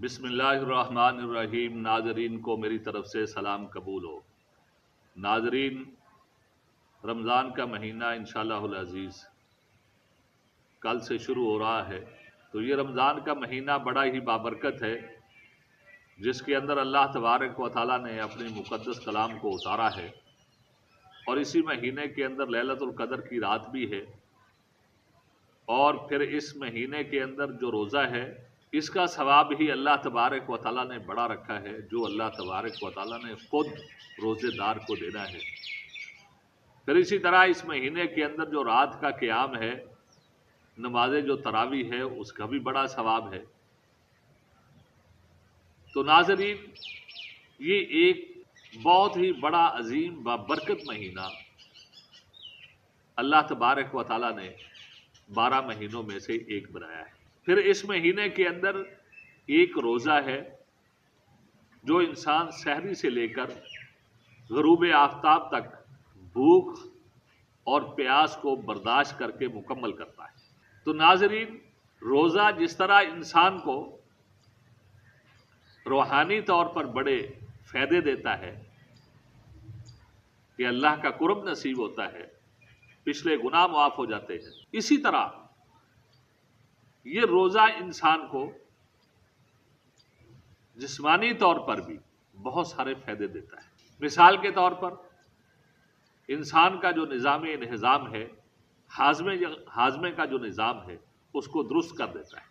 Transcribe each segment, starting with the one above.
بسم اللہ الرحمن الرحیم۔ ناظرین کو میری طرف سے سلام قبول ہو۔ ناظرین، رمضان کا مہینہ انشاءاللہ العزیز کل سے شروع ہو رہا ہے، تو یہ رمضان کا مہینہ بڑا ہی بابرکت ہے، جس کے اندر اللہ تبارک و تعالیٰ نے اپنی مقدس کلام کو اتارا ہے، اور اسی مہینے کے اندر لیلۃ القدر کی رات بھی ہے، اور پھر اس مہینے کے اندر جو روزہ ہے اس کا ثواب ہی اللہ تبارک و تعالیٰ نے بڑا رکھا ہے، جو اللہ تبارک و تعالیٰ نے خود روزے دار کو دینا ہے۔ پھر اسی طرح اس مہینے کے اندر جو رات کا قیام ہے، نماز جو تراویح ہے، اس کا بھی بڑا ثواب ہے۔ تو ناظرین، یہ ایک بہت ہی بڑا عظیم بابرکت مہینہ اللہ تبارک و تعالیٰ نے 12 مہینوں میں سے ایک بنایا ہے۔ پھر اس مہینے کے اندر ایک روزہ ہے جو انسان سحری سے لے کر غروب آفتاب تک بھوک اور پیاس کو برداشت کر کے مکمل کرتا ہے۔ تو ناظرین، روزہ جس طرح انسان کو روحانی طور پر بڑے فائدے دیتا ہے کہ اللہ کا قرب نصیب ہوتا ہے، پچھلے گناہ معاف ہو جاتے ہیں، اسی طرح یہ روزہ انسان کو جسمانی طور پر بھی بہت سارے فائدے دیتا ہے۔ مثال کے طور پر انسان کا جو نظام انہضام ہے، ہاضمے کا جو نظام ہے، اس کو درست کر دیتا ہے۔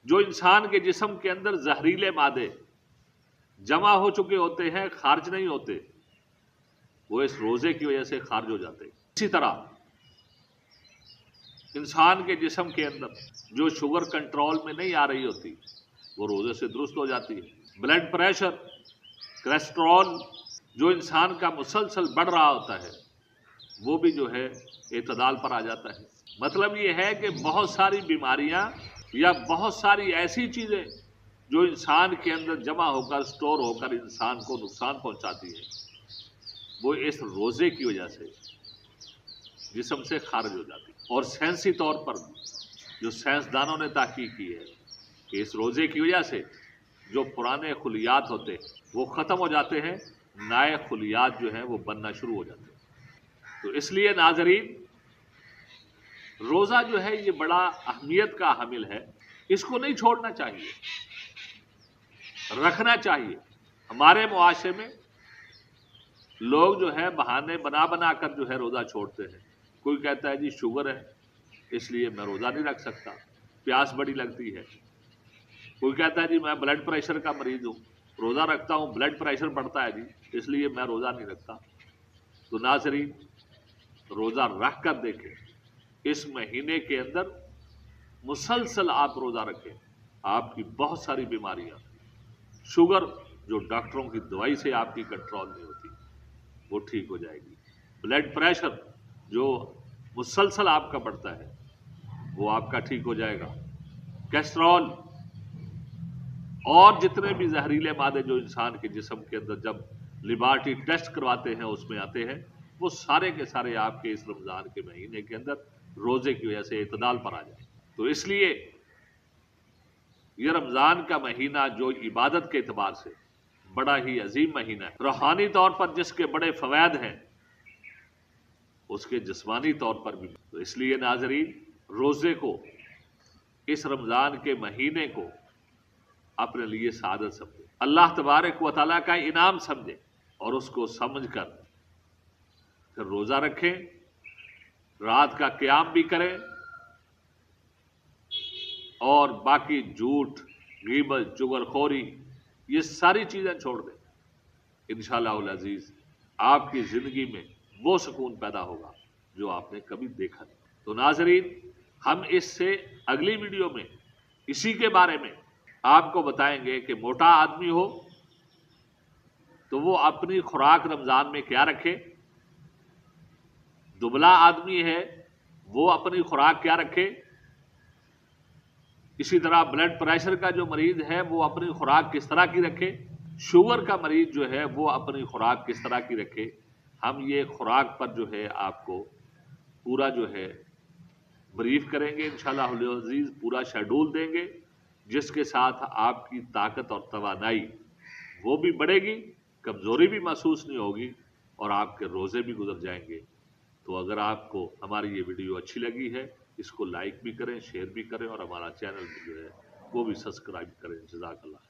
جو انسان کے جسم کے اندر زہریلے مادے جمع ہو چکے ہوتے ہیں، خارج نہیں ہوتے، وہ اس روزے کی وجہ سے خارج ہو جاتے ہیں۔ اسی طرح انسان کے جسم کے اندر جو شوگر کنٹرول میں نہیں آ رہی ہوتی، وہ روزے سے درست ہو جاتی ہے۔ بلڈ پریشر، کولیسٹرول جو انسان کا مسلسل بڑھ رہا ہوتا ہے، وہ بھی جو ہے اعتدال پر آ جاتا ہے۔ مطلب یہ ہے کہ بہت ساری بیماریاں یا بہت ساری ایسی چیزیں جو انسان کے اندر جمع ہو کر سٹور ہو کر انسان کو نقصان پہنچاتی ہے، وہ اس روزے کی وجہ سے جسم سے خارج ہو جاتی ہے۔ اور سائنسی طور پر جو سائنسدانوں نے تحقیق کی ہے کہ اس روزے کی وجہ سے جو پرانے خلیات ہوتے ہیں وہ ختم ہو جاتے ہیں، نئے خلیات جو ہیں وہ بننا شروع ہو جاتے ہیں۔ تو اس لیے ناظرین، روزہ جو ہے یہ بڑا اہمیت کا حامل ہے، اس کو نہیں چھوڑنا چاہیے، رکھنا چاہیے۔ ہمارے معاشرے میں لوگ جو ہے بہانے بنا بنا کر جو ہے روزہ چھوڑتے ہیں۔ کوئی کہتا ہے جی شوگر ہے اس لیے میں روزہ نہیں رکھ سکتا، پیاس بڑی لگتی ہے۔ کوئی کہتا ہے جی میں بلڈ پریشر کا مریض ہوں، روزہ رکھتا ہوں، بلڈ پریشر بڑھتا ہے جی اس لیے میں روزہ نہیں رکھتا۔ تو ناظرین، روزہ رکھ کر دیکھیں، اس مہینے کے اندر مسلسل آپ روزہ رکھیں، آپ کی بہت ساری بیماریاں، شوگر جو ڈاکٹروں کی دوائی سے آپ کی کنٹرول نہیں ہوتی، وہ ٹھیک ہو جائے گی۔ بلڈ پریشر جو مسلسل آپ کا بڑھتا ہے، وہ آپ کا ٹھیک ہو جائے گا۔ کولیسٹرول اور جتنے بھی زہریلے مادے جو انسان کے جسم کے اندر جب لیبارٹری ٹیسٹ کرواتے ہیں اس میں آتے ہیں، وہ سارے کے سارے آپ کے اس رمضان کے مہینے کے اندر روزے کی وجہ سے اعتدال پر آ جائیں۔ تو اس لیے یہ رمضان کا مہینہ جو عبادت کے اعتبار سے بڑا ہی عظیم مہینہ ہے، روحانی طور پر جس کے بڑے فوائد ہیں، اس کے جسمانی طور پر بھی۔ تو اس لیے ناظرین، روزے کو، اس رمضان کے مہینے کو اپنے لیے سعادت سمجھے، اللہ تبارک و تعالیٰ کا انعام سمجھے، اور اس کو سمجھ کر پھر روزہ رکھیں، رات کا قیام بھی کریں، اور باقی جھوٹ، غیبت، چغلخوری، یہ ساری چیزیں چھوڑ دیں۔ انشاءاللہ العزیز آپ کی زندگی میں وہ سکون پیدا ہوگا جو آپ نے کبھی دیکھا نہیں۔ تو ناظرین، ہم اس سے اگلی ویڈیو میں اسی کے بارے میں آپ کو بتائیں گے کہ موٹا آدمی ہو تو وہ اپنی خوراک رمضان میں کیا رکھے، دبلا آدمی ہے وہ اپنی خوراک کیا رکھے، اسی طرح بلڈ پریشر کا جو مریض ہے وہ اپنی خوراک کس طرح کی رکھے، شوگر کا مریض جو ہے وہ اپنی خوراک کس طرح کی رکھے۔ ہم یہ خوراک پر جو ہے آپ کو پورا جو ہے بریف کریں گے، انشاءاللہ العزیز پورا شیڈول دیں گے، جس کے ساتھ آپ کی طاقت اور توانائی وہ بھی بڑھے گی، کمزوری بھی محسوس نہیں ہوگی، اور آپ کے روزے بھی گزر جائیں گے۔ تو اگر آپ کو ہماری یہ ویڈیو اچھی لگی ہے، اس کو لائک بھی کریں، شیئر بھی کریں، اور ہمارا چینل بھی جو ہے وہ بھی سبسکرائب کریں۔ جزاک اللہ خیر۔